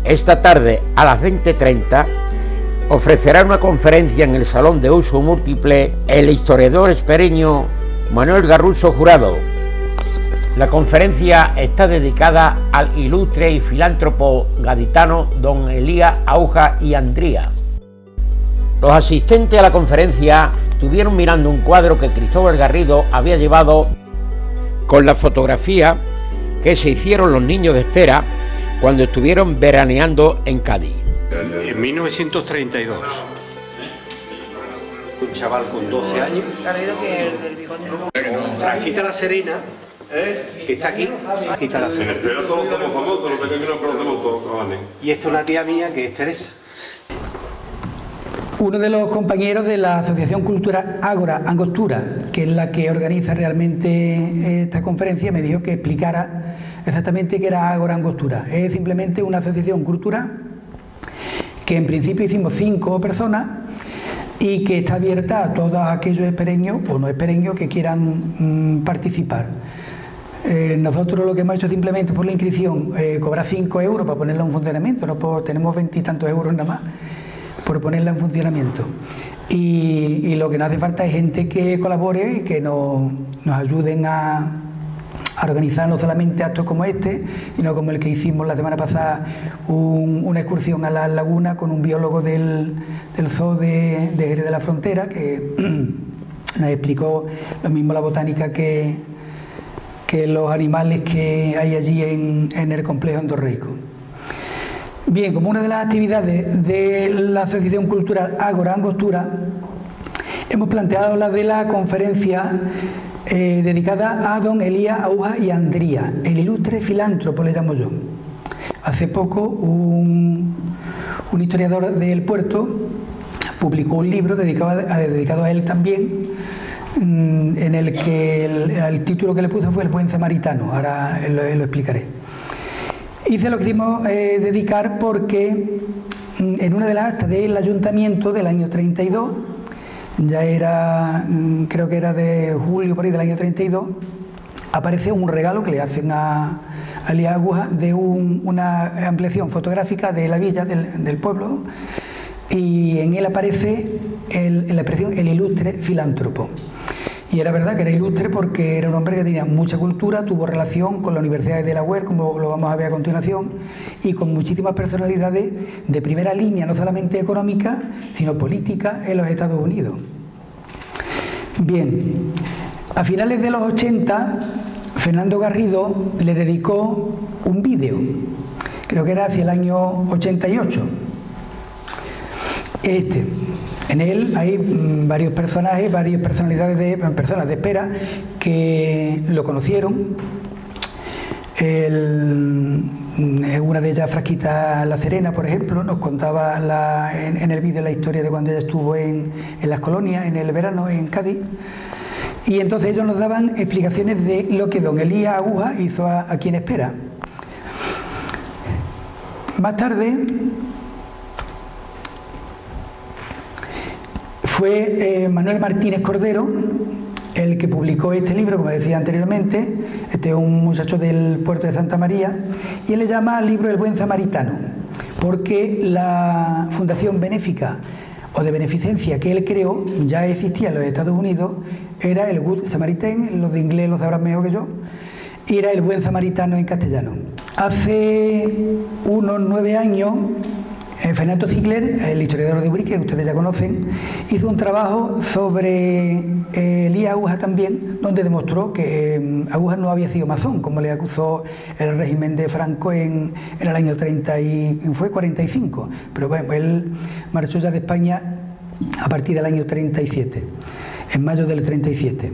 esta tarde a las 20:30 ofrecerá una conferencia en el Salón de Uso Múltiple el historiador expereño Manuel Garrucho Jurado. La conferencia está dedicada al ilustre y filántropo gaditano don Elías Auja y Andría. Los asistentes a la conferencia estuvieron mirando un cuadro que Cristóbal Garrido había llevado con la fotografía que se hicieron los niños de espera cuando estuvieron veraneando en Cádiz. En 1932. Un chaval con 12 años. Garrido, que el del bigote. Franquita la Serena, que está aquí. Franquita la Serena. Pero todos somos famosos, lo que es que nos conocemos todos, cabales. Y esta es una tía mía que es Teresa. Uno de los compañeros de la Asociación Cultural Ágora Angostura, que es la que organiza realmente esta conferencia, me dijo que explicara exactamente qué era Ágora Angostura. Es simplemente una asociación cultural que en principio hicimos 5 personas y que está abierta a todos aquellos espereños o no espereños que quieran participar. Nosotros lo que hemos hecho simplemente por la inscripción, cobrar 5 euros para ponerla en funcionamiento, no tenemos 20 y tantos euros nada más por ponerla en funcionamiento. Y lo que nos hace falta es gente que colabore y que nos ayuden a organizar no solamente actos como este, sino como el que hicimos la semana pasada, una excursión a la laguna con un biólogo del zoo de Jerez de la Frontera, que nos explicó lo mismo la botánica que los animales que hay allí en el complejo endorreico. Bien, como una de las actividades de la Asociación Cultural Ágora Angostura, hemos planteado la de la conferencia dedicada a don Elías Auja y Andría, el ilustre filántropo, le llamo yo. Hace poco un historiador del puerto publicó un libro dedicado a él también, en el que el título que le puso fue El buen samaritano. Ahora lo explicaré. Y se lo quisimos dedicar porque en una de las actas del ayuntamiento del año 32, ya era, creo que era de julio por ahí del año 32, aparece un regalo que le hacen a Elías Auja de una ampliación fotográfica de la villa, del pueblo, y en él aparece la expresión el ilustre filántropo. Y era verdad que era ilustre porque era un hombre que tenía mucha cultura, tuvo relación con la Universidad de Delaware, como lo vamos a ver a continuación, y con muchísimas personalidades de primera línea, no solamente económica, sino política en los Estados Unidos. Bien, a finales de los 80, Fernando Garrido le dedicó un vídeo, creo que era hacia el año 88. En él hay varios personajes, varias personalidades personas de espera que lo conocieron. Una de ellas, Franquita la Serena, por ejemplo, nos contaba en el vídeo la historia de cuando ella estuvo en las colonias, en el verano, en Cádiz. Y entonces ellos nos daban explicaciones de lo que don Elías Auja hizo aquí en Espera. Más tarde fue Manuel Martínez Cordero el que publicó este libro, como decía anteriormente. Este es un muchacho del puerto de Santa María, y él le llama al libro El buen samaritano, porque la fundación benéfica o de beneficencia que él creó ya existía en los Estados Unidos, era el Good Samaritan, los de inglés lo sabrán mejor que yo, y era el buen samaritano en castellano. Hace unos 9 años, Fernando Ziegler, el historiador de Ubrique, que ustedes ya conocen, hizo un trabajo sobre Elías Auja también, donde demostró que Auja no había sido masón, como le acusó el régimen de Franco en el año 45, pero bueno, él marchó ya de España a partir del año 37, en mayo del 37.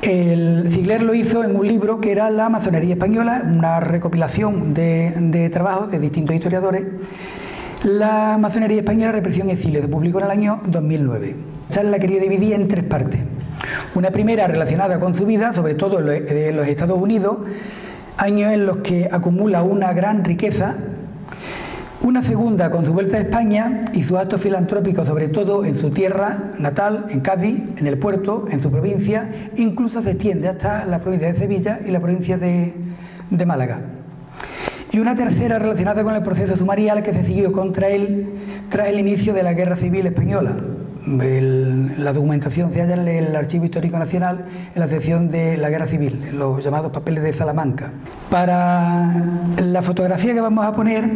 El Ziegler lo hizo en un libro que era La masonería española, una recopilación de trabajos de distintos historiadores. La masonería española, represión y exilio, se publicó en el año 2009. La charla la quería dividir en 3 partes. Una primera relacionada con su vida, sobre todo en los Estados Unidos, años en los que acumula una gran riqueza. Una segunda con su vuelta a España y sus actos filantrópicos, sobre todo en su tierra natal, en Cádiz, en el puerto, en su provincia, incluso se extiende hasta la provincia de Sevilla y la provincia de Málaga. y una tercera relacionada con el proceso sumarial que se siguió contra él tras el inicio de la Guerra Civil Española. La documentación se halla en el Archivo Histórico Nacional en la sección de la Guerra Civil, en los llamados papeles de Salamanca. Para la fotografía que vamos a poner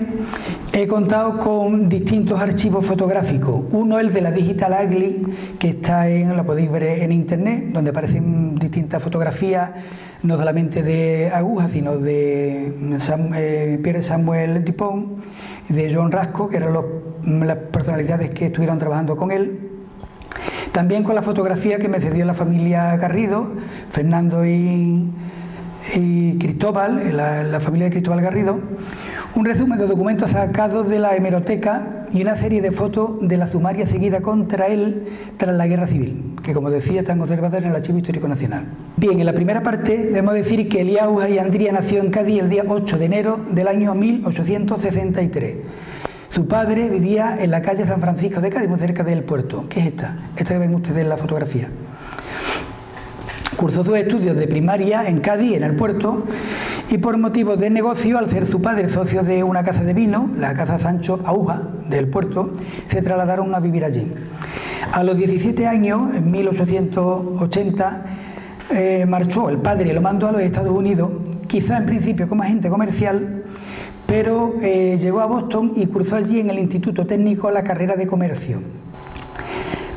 he contado con distintos archivos fotográficos. Uno es el de la Digital Ugly, que está lo podéis ver en internet, donde aparecen distintas fotografías, no solamente de Aguja, sino de Pierre Samuel Dupont y de John Rasco, que eran las personalidades que estuvieron trabajando con él. También con la fotografía que me cedió la familia Garrido, Fernando y Cristóbal, la familia de Cristóbal Garrido, un resumen de documentos sacados de la hemeroteca y una serie de fotos de la sumaria seguida contra él tras la Guerra Civil, que como decía están conservadas en el Archivo Histórico Nacional. Bien, en la primera parte debemos decir que Elías Aguja y Andría nació en Cádiz el día 8 de enero del año 1863. Su padre vivía en la calle San Francisco de Cádiz, muy cerca del puerto. ¿Qué es esta? Esta que ven ustedes en la fotografía. Cursó sus estudios de primaria en Cádiz, en el puerto, y por motivos de negocio, al ser su padre socio de una casa de vino, la casa Sancho Aguja del puerto, se trasladaron a vivir allí. A los 17 años, en 1880, marchó el padre y lo mandó a los Estados Unidos, quizá en principio como agente comercial, pero llegó a Boston y cursó allí en el Instituto Técnico la carrera de Comercio.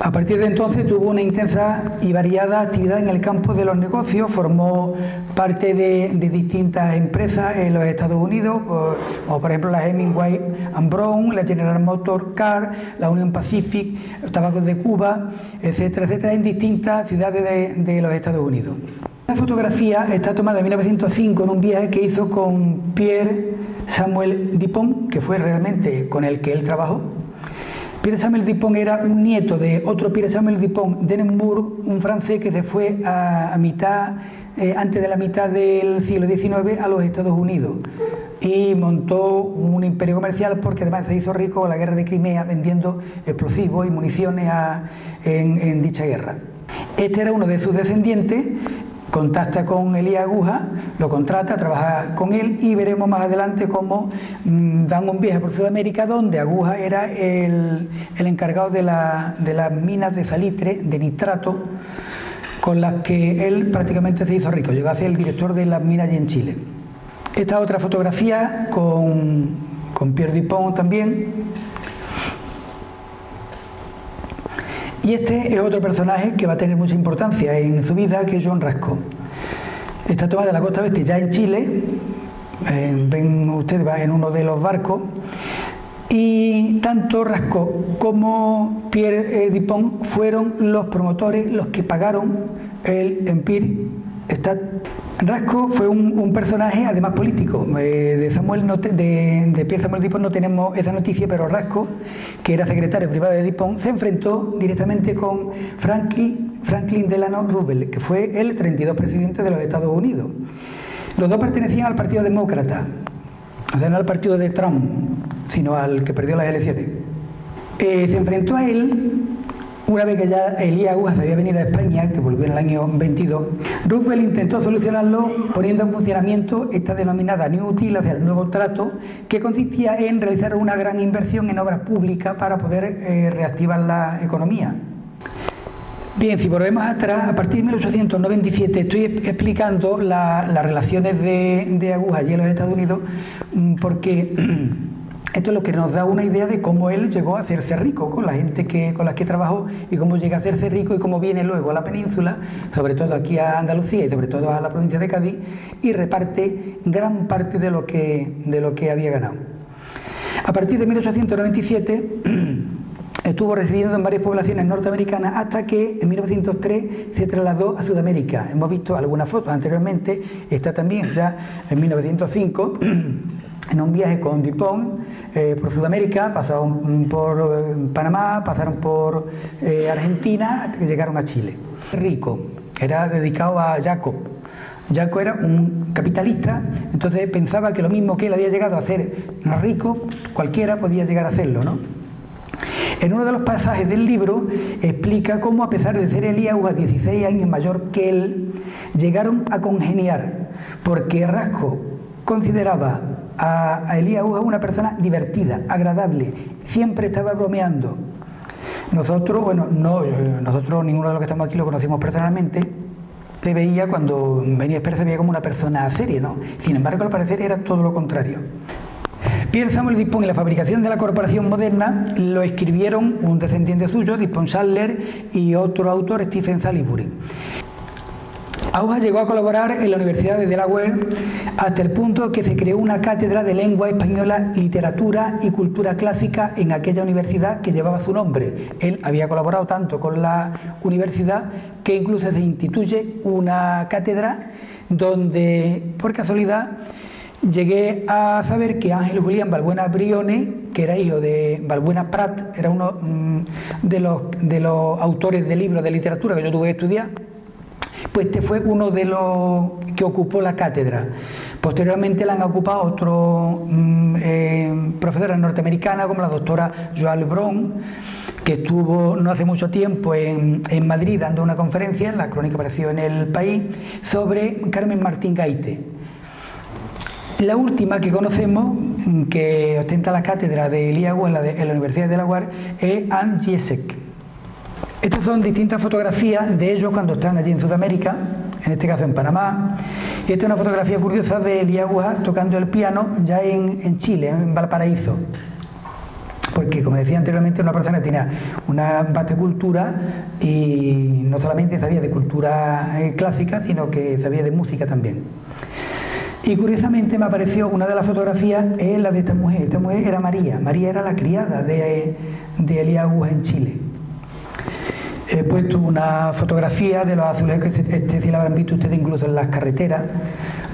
A partir de entonces tuvo una intensa y variada actividad en el campo de los negocios, formó parte de distintas empresas en los Estados Unidos, como por ejemplo la Hemingway and Brown, la General Motors Car, la Union Pacific, los tabacos de Cuba, etcétera, etcétera, en distintas ciudades de los Estados Unidos. La fotografía está tomada en 1905 en un viaje que hizo con Pierre Samuel Dupont, que fue realmente con el que él trabajó. Pierre Samuel Dupont era un nieto de otro Pierre Samuel Dupont de Nemours, un francés que se fue antes de la mitad del siglo XIX a los Estados Unidos y montó un imperio comercial porque además se hizo rico con la guerra de Crimea vendiendo explosivos y municiones en dicha guerra. Este era uno de sus descendientes. Contacta con Elías Aguja, lo contrata, trabaja con él y veremos más adelante cómo dan un viaje por Sudamérica donde Aguja era el encargado de las minas de salitre, de nitrato, con las que él prácticamente se hizo rico, llegó a ser el director de las minas allí en Chile. Esta otra fotografía con Pierre Dupont también. Y este es otro personaje que va a tener mucha importancia en su vida, que es John Rasco. Está tomada de la costa oeste, ya en Chile, ven ustedes, va en uno de los barcos, y tanto Rasco como Pierre Dupont fueron los promotores, los que pagaron el Empire State. Rasco fue un personaje además político. De Pierre Samuel Dupont no tenemos esa noticia, pero Rasco, que era secretario privado de Dupont, se enfrentó directamente con Franklin Delano Roosevelt, que fue el 32 presidente de los Estados Unidos. Los dos pertenecían al Partido Demócrata, o sea, no al partido de Trump, sino al que perdió las elecciones. Se enfrentó a él una vez que ya Elías Aguja había venido a España, que volvió en el año 22. Roosevelt intentó solucionarlo poniendo en funcionamiento esta denominada New Deal, o sea, el nuevo trato, que consistía en realizar una gran inversión en obras públicas para poder reactivar la economía. Bien, si volvemos atrás, a partir de 1897 estoy explicando las relaciones de Aguja allí en los Estados Unidos, porque esto es lo que nos da una idea de cómo él llegó a hacerse rico con la gente con la que trabajó y cómo llega a hacerse rico y cómo viene luego a la península, sobre todo aquí a Andalucía y sobre todo a la provincia de Cádiz, y reparte gran parte de lo que había ganado. A partir de 1897 estuvo residiendo en varias poblaciones norteamericanas hasta que en 1903 se trasladó a Sudamérica. Hemos visto algunas fotos anteriormente, está también ya en 1905 en un viaje con Dupont por Sudamérica, pasaron por Panamá, pasaron por Argentina, hasta que llegaron a Chile. Rico, era dedicado a Jacob. Jacob era un capitalista, entonces pensaba que lo mismo que él había llegado a ser rico, cualquiera podía llegar a hacerlo, ¿no? En uno de los pasajes del libro explica cómo, a pesar de ser Elías Aguja 16 años mayor que él, llegaron a congeniar, porque Rasco consideraba a Elías Aguja una persona divertida, agradable, siempre estaba bromeando. Nosotros, bueno, nosotros ninguno de los que estamos aquí lo conocimos personalmente. Se veía, cuando venía a España, se veía como una persona seria, ¿no? Sin embargo, al parecer era todo lo contrario. Pierre Samuel Dupont, en la fabricación de la corporación moderna, lo escribieron un descendiente suyo, Dupont Sadler, y otro autor, Stephen Salisbury. Aguja llegó a colaborar en la Universidad de Delaware hasta el punto que se creó una cátedra de lengua española, literatura y cultura clásica en aquella universidad que llevaba su nombre. Él había colaborado tanto con la universidad que incluso se instituye una cátedra donde, por casualidad, llegué a saber que Ángel Julián Balbuena Brione, que era hijo de Balbuena Prat, era uno de los autores de libros de literatura que yo tuve que estudiar, pues este fue uno de los que ocupó la cátedra. Posteriormente la han ocupado otros profesoras norteamericanas, como la doctora Joan Brown, que estuvo no hace mucho tiempo en Madrid dando una conferencia, en la crónica apareció en El País, sobre Carmen Martín Gaite. La última que conocemos, que ostenta la cátedra de Elías Aguja en la Universidad de Delaware, es Anne Giesecke. Estas son distintas fotografías de ellos cuando están allí en Sudamérica, en este caso en Panamá. Y esta es una fotografía curiosa de Elías Aguja tocando el piano ya en Chile, en Valparaíso. Porque, como decía anteriormente, una persona que tenía una vasta cultura y no solamente sabía de cultura clásica, sino que sabía de música también. Y curiosamente me apareció una de las fotografías, es la de esta mujer. Esta mujer era María. María era la criada de Elías Aguja en Chile. He puesto una fotografía de los azulejos que si la habrán visto ustedes incluso en las carreteras,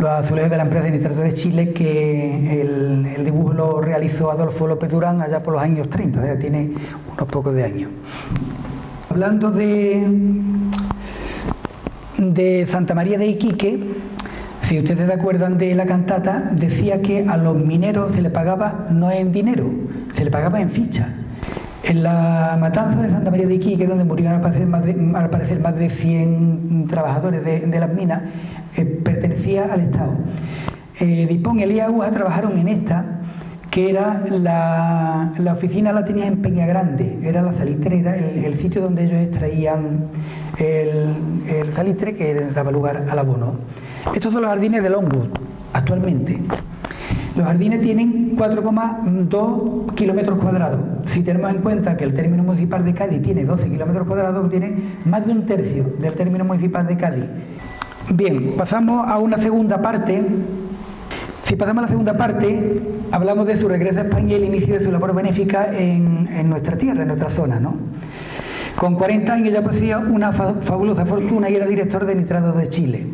los azulejos de la empresa de Nitrato de Chile, que el dibujo lo realizó Adolfo López Durán allá por los años 30, ya tiene unos pocos de años. Hablando de Santa María de Iquique, si ustedes se acuerdan de la cantata, decía que a los mineros se les pagaba no en dinero, se les pagaba en ficha. En la matanza de Santa María de Iquique, donde murieron al parecer más de 100 trabajadores de las minas, pertenecía al Estado. Dupont y Elías Aguja trabajaron en esta, que era la oficina la tenía en Peña Grande, era la salitrera, el sitio donde ellos extraían el salitre que daba lugar al abono. Estos son los jardines de Longwood, actualmente. Los jardines tienen 4,2 kilómetros cuadrados. Si tenemos en cuenta que el término municipal de Cádiz tiene 12 kilómetros cuadrados, tiene más de un tercio del término municipal de Cádiz. Bien, pasamos a una segunda parte. Si pasamos a la segunda parte, hablamos de su regreso a España y el inicio de su labor benéfica en nuestra tierra, en nuestra zona, ¿no? Con 40 años ya poseía una fabulosa fortuna y era director de Nitratos de Chile.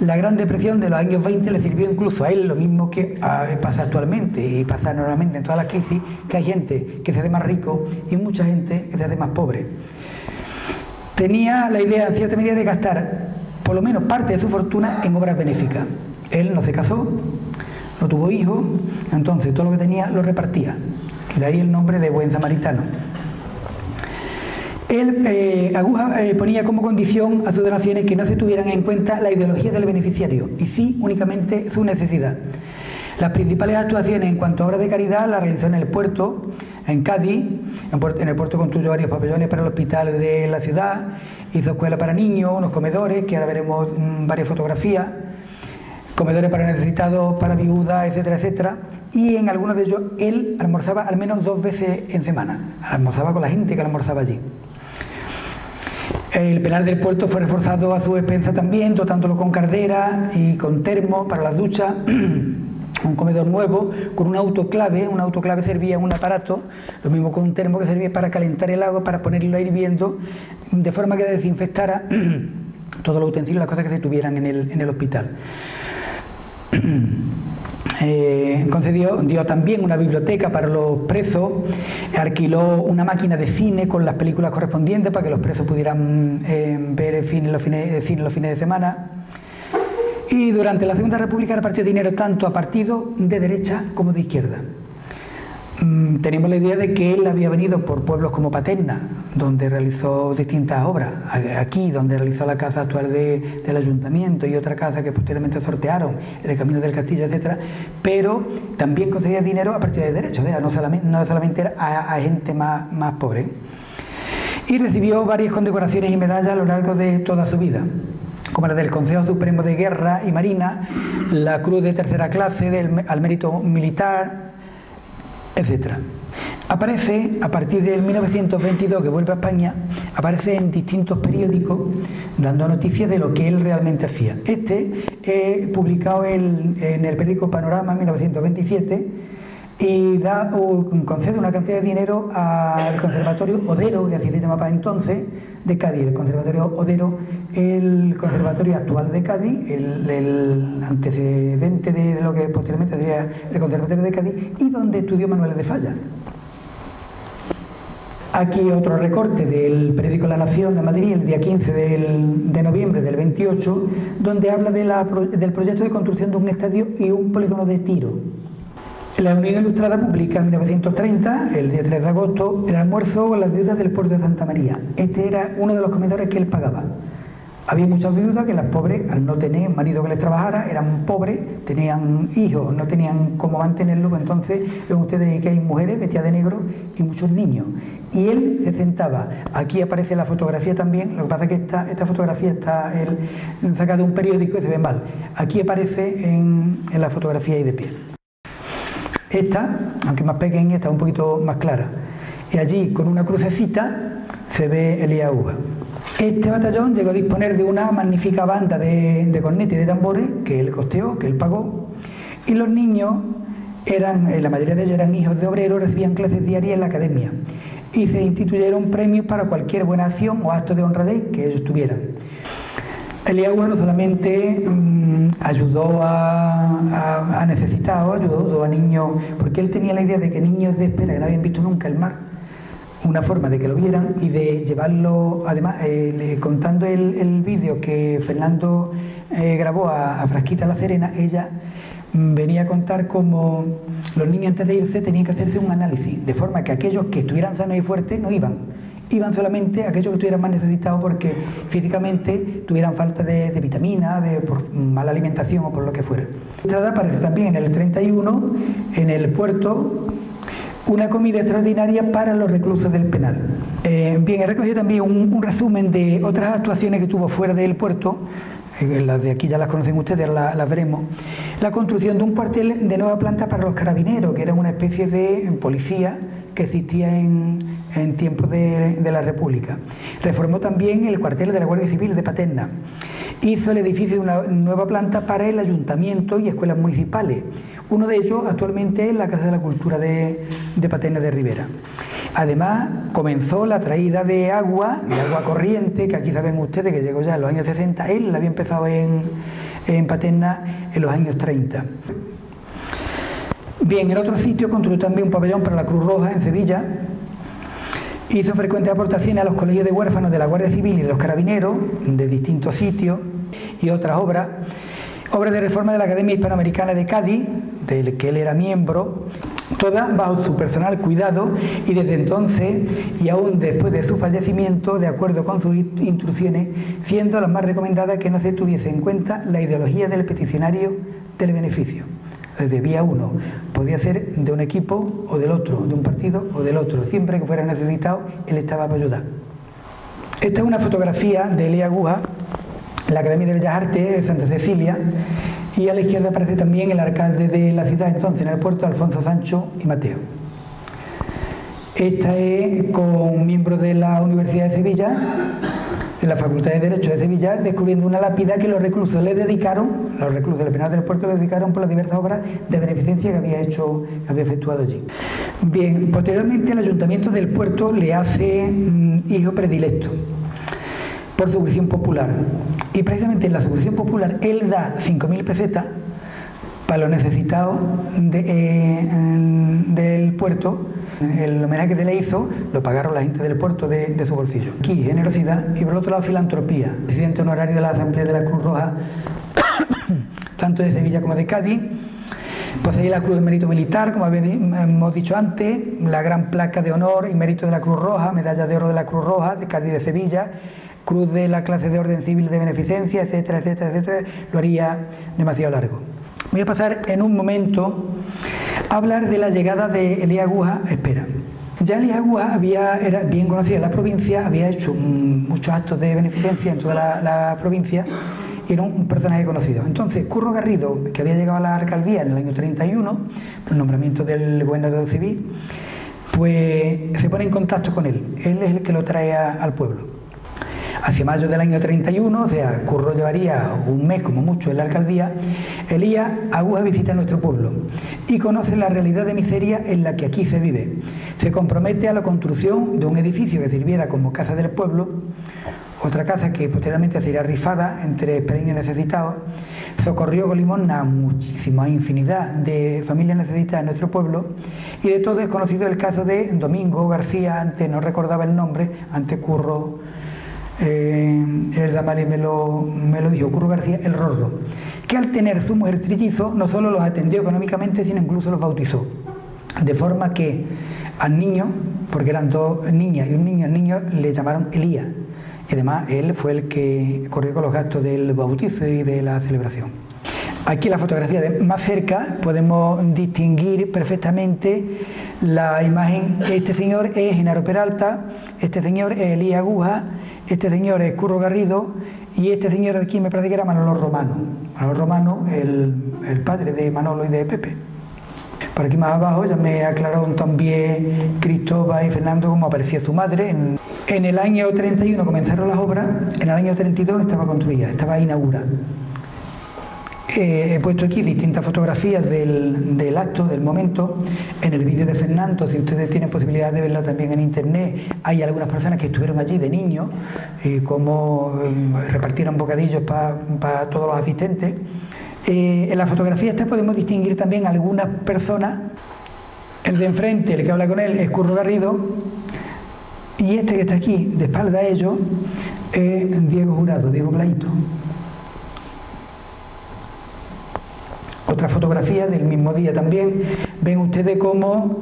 La Gran Depresión de los años 20 le sirvió incluso a él lo mismo que pasa actualmente y pasa normalmente en todas las crisis, que hay gente que se hace más rico y mucha gente que se hace más pobre. Tenía la idea, en cierta medida, de gastar por lo menos parte de su fortuna en obras benéficas. Él no se casó, no tuvo hijos, entonces todo lo que tenía lo repartía. De ahí el nombre de Buen Samaritano. Él, Aguja, ponía como condición a sus donaciones que no se tuvieran en cuenta la ideología del beneficiario y sí únicamente su necesidad. Las principales actuaciones en cuanto a obras de caridad las realizó en el puerto, en Cádiz. En el puerto construyó varios pabellones para el hospital de la ciudad, hizo escuelas para niños, unos comedores, que ahora veremos varias fotografías, comedores para necesitados, para viudas, etcétera, etcétera. Y en algunos de ellos él almorzaba al menos 2 veces en semana, almorzaba con la gente que almorzaba allí. El penal del puerto fue reforzado a su expensa también, dotándolo con caldera y con termo para las duchas, un comedor nuevo, con un autoclave servía un aparato, lo mismo con un termo que servía para calentar el agua, para ponerlo hirviendo, de forma que desinfectara todos los utensilios, las cosas que se tuvieran en el hospital. Dio también una biblioteca para los presos, alquiló una máquina de cine con las películas correspondientes para que los presos pudieran ver el cine los fines de semana. Y durante la Segunda República repartió dinero tanto a partidos de derecha como de izquierda. Tenemos la idea de que él había venido por pueblos como Paterna, donde realizó distintas obras. Aquí, donde realizó la casa actual del ayuntamiento y otra casa que posteriormente sortearon, el Camino del Castillo, etcétera. Pero también concedía dinero a partidarios de derecha, o sea, no solamente era a gente más pobre. Y recibió varias condecoraciones y medallas a lo largo de toda su vida, como la del Consejo Supremo de Guerra y Marina, la Cruz de Tercera Clase al Mérito Militar, etc. Aparece, a partir del 1922, que vuelve a España, aparece en distintos periódicos dando noticias de lo que él realmente hacía. Publicado en el periódico Panorama en 1927, y concede una cantidad de dinero al Conservatorio Odero, que así se llamaba entonces, de Cádiz. El Conservatorio Odero, el conservatorio actual de Cádiz, el antecedente de lo que posteriormente sería el Conservatorio de Cádiz, y donde estudió Manuel de Falla. Aquí otro recorte del periódico La Nación de Madrid, el día 15 de noviembre del 28, donde habla del proyecto de construcción de un estadio y un polígono de tiro. La Unión Ilustrada publica en 1930, el día 3 de agosto, el almuerzo con las viudas del puerto de Santa María. Este era uno de los comedores que él pagaba. Había muchas viudas que las pobres, al no tener marido que les trabajara, eran pobres, tenían hijos, no tenían cómo mantenerlos, pues entonces ven ustedes que hay mujeres vestidas de negro y muchos niños. Y él se sentaba. Aquí aparece la fotografía también, lo que pasa es que esta fotografía está sacada de un periódico y se ve mal. Aquí aparece en la fotografía ahí de pie. Esta, aunque más pequeña, está un poquito más clara. Y allí, con una crucecita, se ve Elías Aguja. Este batallón llegó a disponer de una magnífica banda de cornetas y de tambores que él costeó, que él pagó, y los niños la mayoría de ellos eran hijos de obreros, recibían clases diarias en la academia, y se instituyeron premios para cualquier buena acción o acto de honradez que ellos tuvieran. Elías Aguja no solamente ayudó a necesitados, ayudó a niños, porque él tenía la idea de que niños de espera que no habían visto nunca el mar, una forma de que lo vieran y de llevarlo, además, contando el vídeo que Fernando grabó a Frasquita La Serena, ella venía a contar cómo los niños antes de irse tenían que hacerse un análisis, de forma que aquellos que estuvieran sanos y fuertes no iban solamente aquellos que estuvieran más necesitados porque físicamente tuvieran falta de vitaminas, por mala alimentación o por lo que fuera. Aparece también en el 31, en el puerto, una comida extraordinaria para los reclusos del penal. Bien, he recogido también un resumen de otras actuaciones que tuvo fuera del puerto. Las de aquí ya las conocen ustedes, las veremos. La construcción de un cuartel de nueva planta para los carabineros, que era una especie de policía que existía en tiempos de la República. Reformó también el cuartel de la Guardia Civil de Paterna. Hizo el edificio de una nueva planta para el ayuntamiento y escuelas municipales. Uno de ellos actualmente es la Casa de la Cultura de Paterna de Rivera. Además, comenzó la traída de agua corriente, que aquí saben ustedes que llegó ya en los años 60. Él la había empezado en Paterna en los años 30. Bien, en otro sitio construyó también un pabellón para la Cruz Roja en Sevilla. Hizo frecuentes aportaciones a los colegios de huérfanos de la Guardia Civil y de los Carabineros de distintos sitios y otras obras de reforma de la Academia Hispanoamericana de Cádiz, del que él era miembro, todas bajo su personal cuidado, y desde entonces y aún después de su fallecimiento, de acuerdo con sus instrucciones, siendo las más recomendadas que no se tuviese en cuenta la ideología del peticionario del beneficio. Desde vía uno, podía ser de un equipo o del otro, de un partido o del otro, siempre que fuera necesitado, él estaba para ayudar. Esta es una fotografía de Elías Aguja en la Academia de Bellas Artes de Santa Cecilia, y a la izquierda aparece también el alcalde de la ciudad entonces en el puerto, Alfonso Sancho y Mateo. Esta es con miembros de la Universidad de Sevilla, en la Facultad de Derecho de Sevilla, descubriendo una lápida que los reclusos le dedicaron, los reclusos del penal del puerto le dedicaron por las diversas obras de beneficencia que había efectuado allí. Bien, posteriormente el Ayuntamiento del Puerto le hace hijo predilecto por subvención popular, y precisamente en la subvención popular él da 5.000 pesetas para los necesitados del puerto. El homenaje que le hizo lo pagaron la gente del puerto de su bolsillo. Aquí generosidad y por el otro lado filantropía. Presidente honorario de la Asamblea de la Cruz Roja tanto de Sevilla como de Cádiz. Posee la Cruz de Mérito Militar, como hemos dicho antes, la Gran Placa de Honor y Mérito de la Cruz Roja, Medalla de Oro de la Cruz Roja, de Cádiz de Sevilla, Cruz de la Clase de Orden Civil de Beneficencia, etcétera, etcétera, etcétera. Lo haría demasiado largo. Voy a pasar en un momento a hablar de la llegada de Elías Aguja a Espera. Ya Elías Aguja era bien conocido en la provincia, había hecho muchos actos de beneficencia en toda la provincia y era un personaje conocido. Entonces, Curro Garrido, que había llegado a la alcaldía en el año 31, por el nombramiento del gobernador civil, pues se pone en contacto con él. Él es el que lo trae al pueblo. Hacia mayo del año 31, o sea, Curro llevaría un mes como mucho en la alcaldía, Elías Aguja visita nuestro pueblo y conoce la realidad de miseria en la que aquí se vive. Se compromete a la construcción de un edificio que sirviera como casa del pueblo, otra casa que posteriormente sería rifada entre espereños necesitados. Socorrió con limosna a muchísima infinidad de familias necesitadas en nuestro pueblo, y de todo es conocido el caso de Domingo García, antes no recordaba el nombre, antes Curro el Damari me lo dijo, Curro García el Rorro, que al tener su mujer trillizo no solo los atendió económicamente, sino incluso los bautizó, de forma que al niño, porque eran dos niñas y un niño, al niño le llamaron Elías, y además él fue el que corrió con los gastos del bautizo y de la celebración. Aquí en la fotografía de más cerca podemos distinguir perfectamente la imagen. Este señor es Genaro Peralta, este señor es Elías Aguja, este señor es Curro Garrido y este señor de aquí me parece que era Manolo Romano. Manolo Romano, el padre de Manolo y de Pepe. Por aquí más abajo ya me aclararon también Cristóbal y Fernando cómo aparecía su madre. En el año 31 comenzaron las obras, en el año 32 estaba construida, estaba inaugurada. He puesto aquí distintas fotografías del acto, del momento. En el vídeo de Fernando, si ustedes tienen posibilidad de verlo también en internet, hay algunas personas que estuvieron allí de niños, como repartieron bocadillos para todos los asistentes. En la fotografía esta podemos distinguir también algunas personas. El de enfrente, el que habla con él, es Curro Garrido, y este que está aquí, de espalda a ellos, es Diego Jurado, Diego Blaito. Otra fotografía del mismo día también, ven ustedes cómo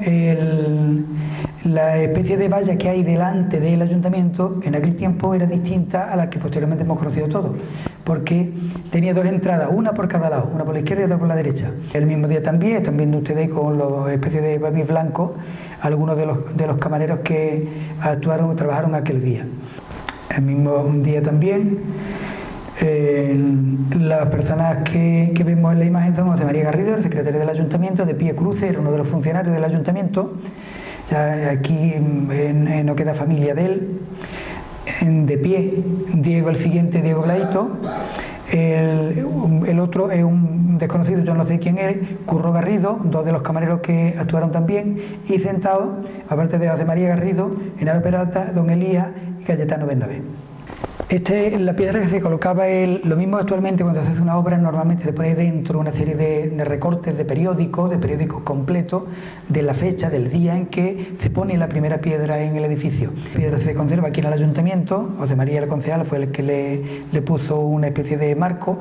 la especie de valla que hay delante del ayuntamiento en aquel tiempo era distinta a la que posteriormente hemos conocido todos, porque tenía dos entradas, una por cada lado, una por la izquierda y otra por la derecha. El mismo día también están viendo ustedes con la especie de babis blancos algunos de los camareros que actuaron y trabajaron aquel día. El mismo día también. Las personas que vemos en la imagen son José María Garrido, el secretario del ayuntamiento, de pie Cruce, era uno de los funcionarios del ayuntamiento, ya aquí no queda familia de él. De pie Diego, el siguiente, Diego Blaito. El otro es un desconocido, yo no sé quién es, Curro Garrido, dos de los camareros que actuaron también, y sentados, aparte de José María Garrido, Genaro Peralta, don Elías y Cayetano Bernabé. La piedra que se colocaba, lo mismo actualmente cuando se hace una obra, normalmente se pone dentro una serie de recortes de periódicos completos, de la fecha, del día en que se pone la primera piedra en el edificio. La piedra se conserva aquí en el ayuntamiento, José María el concejal fue el que le puso una especie de marco.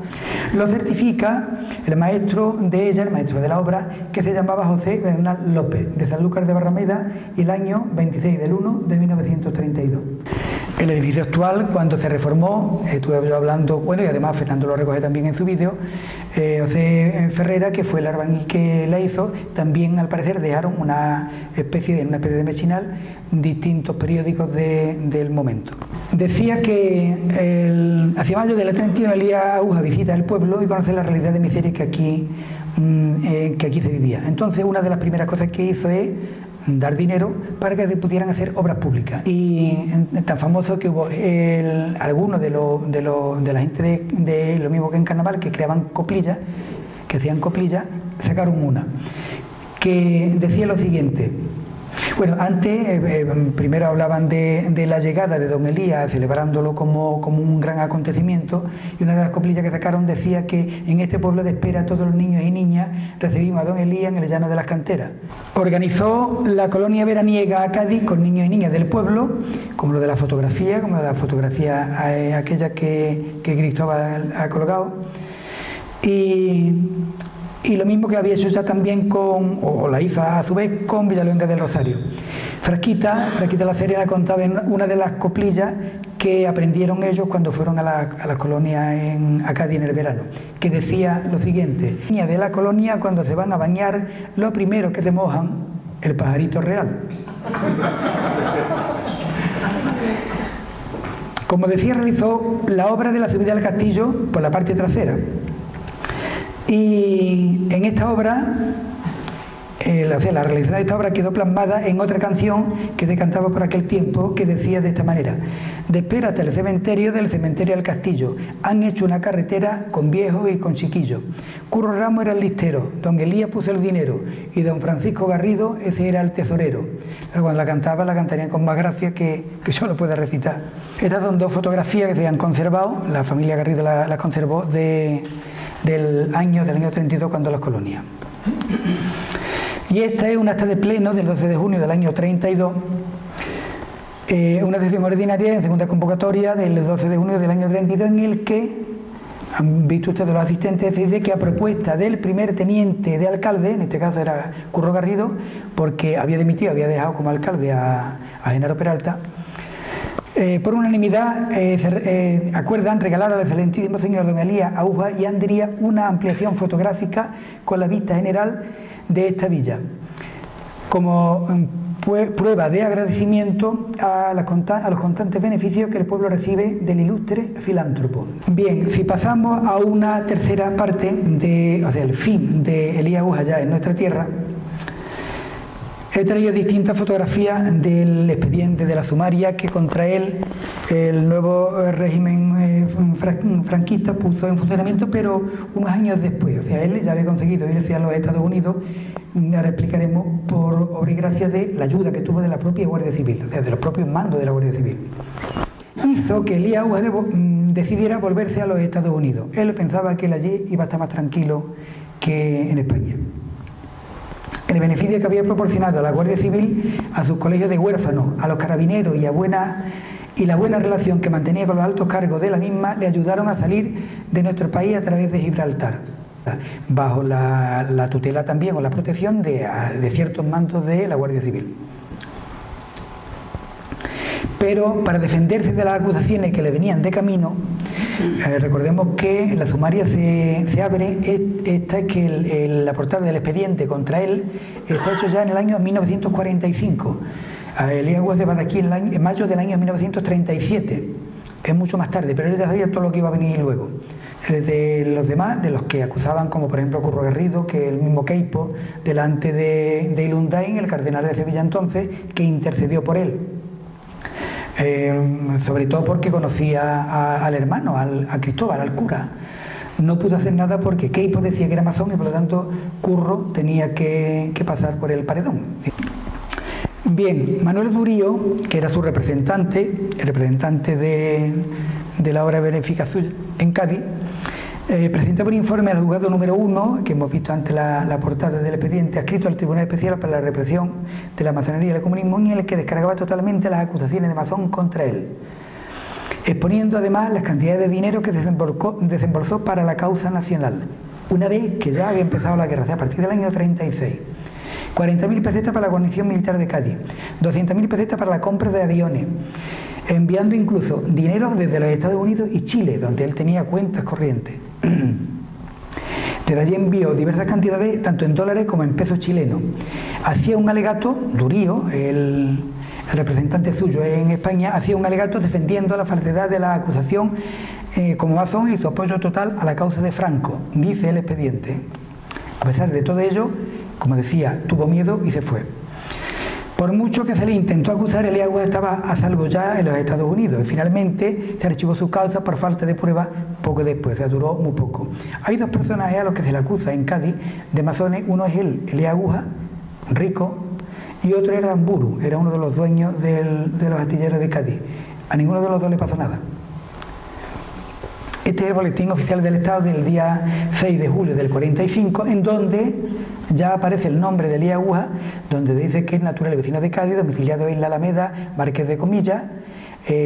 Lo certifica el maestro de ella, el maestro de la obra, que se llamaba José Bernal López, de Sanlúcar de Barrameda, y el año 26 del 1 de 1932. El edificio actual, cuando se reformó, estuve yo hablando, bueno, y además Fernando lo recoge también en su vídeo, José Ferrera, que fue el albañil que la hizo, también al parecer dejaron una especie de mechinal, distintos periódicos del momento. Decía que hacia mayo del 31 Elías Aguja visita el pueblo y conoce la realidad de miseria que aquí se vivía. Entonces, una de las primeras cosas que hizo es dar dinero para que se pudieran hacer obras públicas, y tan famoso que hubo algunos de la gente de lo mismo que en Carnaval, que creaban coplillas, que hacían coplillas, sacaron una que decía lo siguiente. Bueno, antes primero hablaban de la llegada de don Elías, celebrándolo como un gran acontecimiento, y una de las coplillas que sacaron decía que en este pueblo de Espera todos los niños y niñas recibimos a don Elías en el llano de las canteras. Organizó la colonia veraniega a Cádiz con niños y niñas del pueblo, como lo de la fotografía, aquella que Cristóbal ha colocado, y Y lo mismo que había hecho ya también o la hizo a su vez con Villaluenga del Rosario. Frasquita la Serena contaba en una de las coplillas que aprendieron ellos cuando fueron a la colonia a Cádiz en el verano, que decía lo siguiente: de la colonia, cuando se van a bañar, lo primero que se mojan, el pajarito real. Como decía, realizó la obra de la subida al castillo por la parte trasera. Y en esta obra, la realización de esta obra quedó plasmada en otra canción que se cantaba por aquel tiempo, que decía de esta manera: de espera hasta el cementerio, del cementerio al castillo, han hecho una carretera con viejos y con chiquillos. Curro Ramos era el listero, don Elías puso el dinero, y don Francisco Garrido, ese era el tesorero. Pero cuando la cantaba, la cantarían con más gracia que yo lo pueda recitar. Estas son dos fotografías que se han conservado, la familia Garrido las conservó del año 32, cuando las colonias. Y esta es un acta de pleno del 12 de junio del año 32, una sesión ordinaria en segunda convocatoria del 12 de junio del año 32, en el que, han visto ustedes los asistentes, se dice que a propuesta del primer teniente de alcalde, en este caso era Curro Garrido, porque había dimitido, había dejado como alcalde a Genaro Peralta, por unanimidad acuerdan regalar al excelentísimo señor don Elías Aúja y Andría una ampliación fotográfica con la vista general de esta villa, como prueba de agradecimiento a los constantes beneficios que el pueblo recibe del ilustre filántropo. Bien, si pasamos a una tercera parte, el fin de Elías Aúja ya en nuestra tierra, he traído distintas fotografías del expediente de la sumaria que contra él el nuevo régimen franquista puso en funcionamiento, pero unos años después. O sea, él ya había conseguido irse a los Estados Unidos, ahora explicaremos, por obra y gracia de la ayuda que tuvo de la propia Guardia Civil, o sea, de los propios mandos de la Guardia Civil. Hizo que Elías Aúja decidiera volverse a los Estados Unidos. Él pensaba que él allí iba a estar más tranquilo que en España. El beneficio que había proporcionado a la Guardia Civil, a sus colegios de huérfanos, a los carabineros y la buena relación que mantenía con los altos cargos de la misma, le ayudaron a salir de nuestro país a través de Gibraltar, bajo la tutela también o la protección de ciertos mandos de la Guardia Civil. Pero para defenderse de las acusaciones que le venían de camino, recordemos que en la sumaria se abre, esta es que la portada del expediente contra él está hecho ya en el año 1945. Elías Aúja se va de aquí en mayo del año 1937, es mucho más tarde, pero él ya sabía todo lo que iba a venir luego. De los demás, de los que acusaban, como por ejemplo Curro Garrido, que el mismo Queipo, delante de Ilundain, el cardenal de Sevilla entonces, que intercedió por él. Sobre todo porque conocía al hermano, a Cristóbal, al cura. No pudo hacer nada porque Queipo decía que era masón y por lo tanto Curro tenía que pasar por el paredón. Bien, Manuel Durío, que era su representante, el representante de la obra benéfica en Cádiz, presentaba un informe al juzgado número 1, que hemos visto antes la portada del expediente, adscrito al Tribunal Especial para la Represión de la Masonería y el Comunismo, en el que descargaba totalmente las acusaciones de masón contra él, exponiendo además las cantidades de dinero que desembolsó para la causa nacional, una vez que ya había empezado la guerra, o sea, a partir del año 36. 40.000 pesetas para la guarnición militar de Cádiz, 200.000 pesetas para la compra de aviones, enviando incluso dinero desde los Estados Unidos y Chile, donde él tenía cuentas corrientes. Desde allí envió diversas cantidades, tanto en dólares como en pesos chilenos. Hacía un alegato, Durío, el representante suyo en España, hacía un alegato defendiendo la falsedad de la acusación como masón y su apoyo total a la causa de Franco, dice el expediente. A pesar de todo ello, como decía, tuvo miedo y se fue. Por mucho que se le intentó acusar, Elías Aúja estaba a salvo ya en los Estados Unidos y finalmente se archivó su causa por falta de pruebas poco después, o sea, duró muy poco. Hay dos personajes a los que se le acusa en Cádiz de masones, uno es él, Elías Aúja, rico, y otro era Aramburu, era uno de los dueños de los astilleros de Cádiz. A ninguno de los dos le pasó nada. Este es el boletín oficial del Estado del día 6 de julio del 45, en donde ya aparece el nombre de Elías Aúja, donde dice que es natural y vecino de Cádiz, domiciliado en la Alameda, Marqués de Comillas,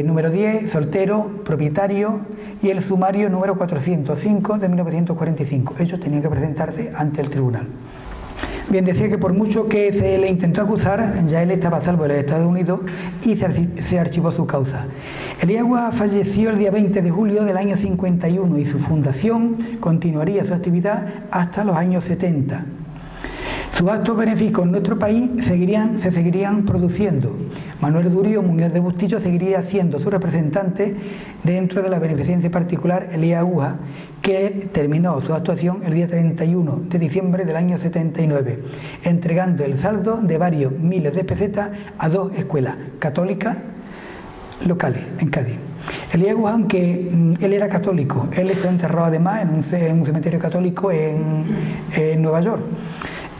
número 10, soltero, propietario, y el sumario número 405 de 1945. Ellos tenían que presentarse ante el tribunal. Bien, decía que por mucho que se le intentó acusar, ya él estaba a salvo en los Estados Unidos y se archivó su causa. Elías Aguja falleció el día 20 de julio del año 51 y su fundación continuaría su actividad hasta los años 70. Sus actos benéficos en nuestro país se seguirían produciendo. Manuel Durío Muñoz de Bustillo seguiría siendo su representante dentro de la beneficencia particular Elías Aguja, que terminó su actuación el día 31 de diciembre del año 79, entregando el saldo de varios miles de pesetas a 2 escuelas católicas locales en Cádiz. Elías Aguja, aunque él era católico, él está enterrado además en un cementerio católico en Nueva York.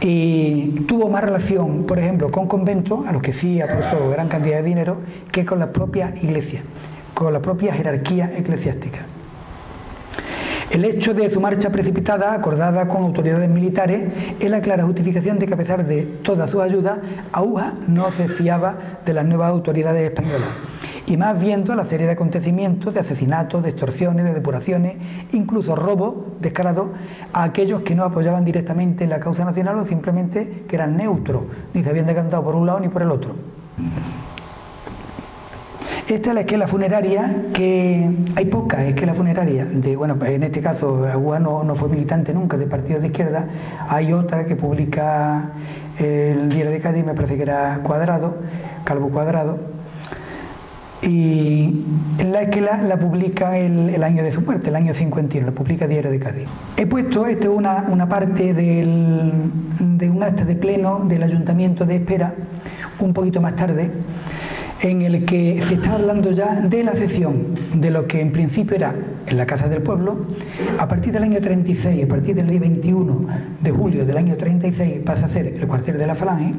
Y tuvo más relación, por ejemplo, con conventos, a los que sí aportó gran cantidad de dinero, que con las propias iglesias, con la propia jerarquía eclesiástica. El hecho de su marcha precipitada, acordada con autoridades militares, es la clara justificación de que, a pesar de toda su ayuda, Aguja no se fiaba de las nuevas autoridades españolas, y más viendo la serie de acontecimientos, de asesinatos, de extorsiones, de depuraciones, incluso robos descarados a aquellos que no apoyaban directamente la causa nacional o simplemente que eran neutros, ni se habían decantado por un lado ni por el otro. Esta es la esquela funeraria, que hay pocas esquelas funerarias, bueno, en este caso Aguja no fue militante nunca de partidos de izquierda. Hay otra que publica el Diario de Cádiz, me parece que era Calvo Cuadrado, y la esquela la publica el año de su muerte, el año 51, la publica Diario de Cádiz. He puesto una parte de un acta de pleno del Ayuntamiento de Espera, un poquito más tarde, en el que se está hablando ya de la cesión de lo que en principio era en la Casa del Pueblo. A partir del año 36, a partir del día 21 de julio del año 36, pasa a ser el cuartel de la Falange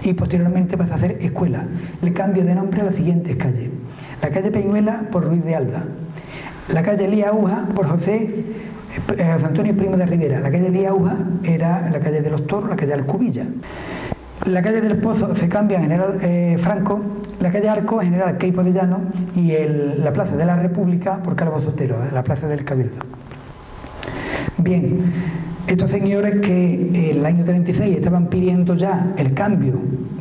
y posteriormente pasa a ser escuela. Le cambio de nombre a las siguientes calles: la calle Peñuela por Ruiz de Alda, la calle Elías Aguja por José Antonio Primo de Rivera. La calle Elías Aguja era la calle de los Toros, la calle Alcubilla. La calle del Pozo se cambia en General Franco, la calle Arco en General Queipo de Llano, y la Plaza de la República por Calvo Sotero, la Plaza del Cabildo. Bien, estos señores que en el año 36 estaban pidiendo ya el cambio,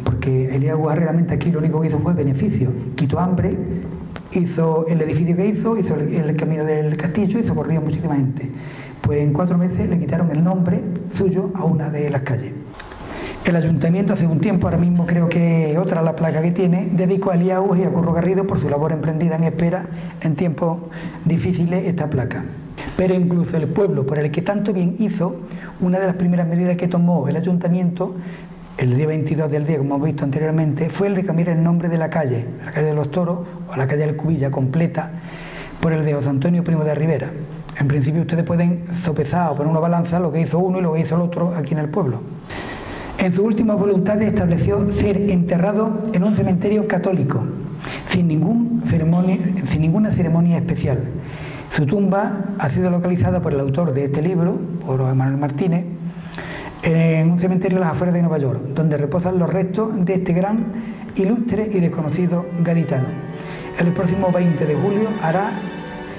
porque Elías Aguja realmente aquí lo único que hizo fue beneficio, quitó hambre, hizo el edificio que hizo el camino del castillo y socorrió a muchísima gente. Pues en 4 meses le quitaron el nombre suyo a una de las calles. El ayuntamiento hace un tiempo, ahora mismo creo que otra la placa que tiene, dedicó a Elías Aguja y a Curro Garrido por su labor emprendida en Espera en tiempos difíciles esta placa. Pero incluso el pueblo, por el que tanto bien hizo, una de las primeras medidas que tomó el ayuntamiento, el día 22 del día, como hemos visto anteriormente, fue el de cambiar el nombre de la calle de los Toros, o la calle Alcubilla completa, por el de José Antonio Primo de Rivera. En principio ustedes pueden sopesar o poner una balanza lo que hizo uno y lo que hizo el otro aquí en el pueblo. En su última voluntad estableció ser enterrado en un cementerio católico, sin ninguna ceremonia especial. Su tumba ha sido localizada por el autor de este libro, por Manuel Martínez, en un cementerio en las afueras de Nueva York, donde reposan los restos de este gran, ilustre y desconocido gaditano. El próximo 20 de julio hará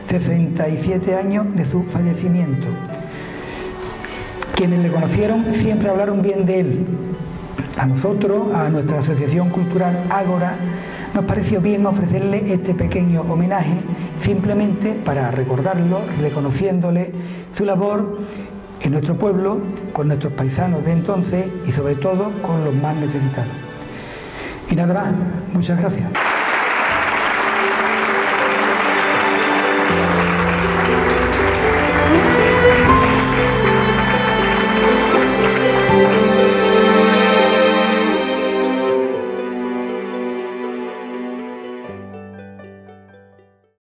67 años de su fallecimiento. Quienes le conocieron siempre hablaron bien de él. A nosotros, a nuestra Asociación Cultural Ágora, nos pareció bien ofrecerle este pequeño homenaje simplemente para recordarlo, reconociéndole su labor en nuestro pueblo, con nuestros paisanos de entonces y sobre todo con los más necesitados. Y nada más, muchas gracias.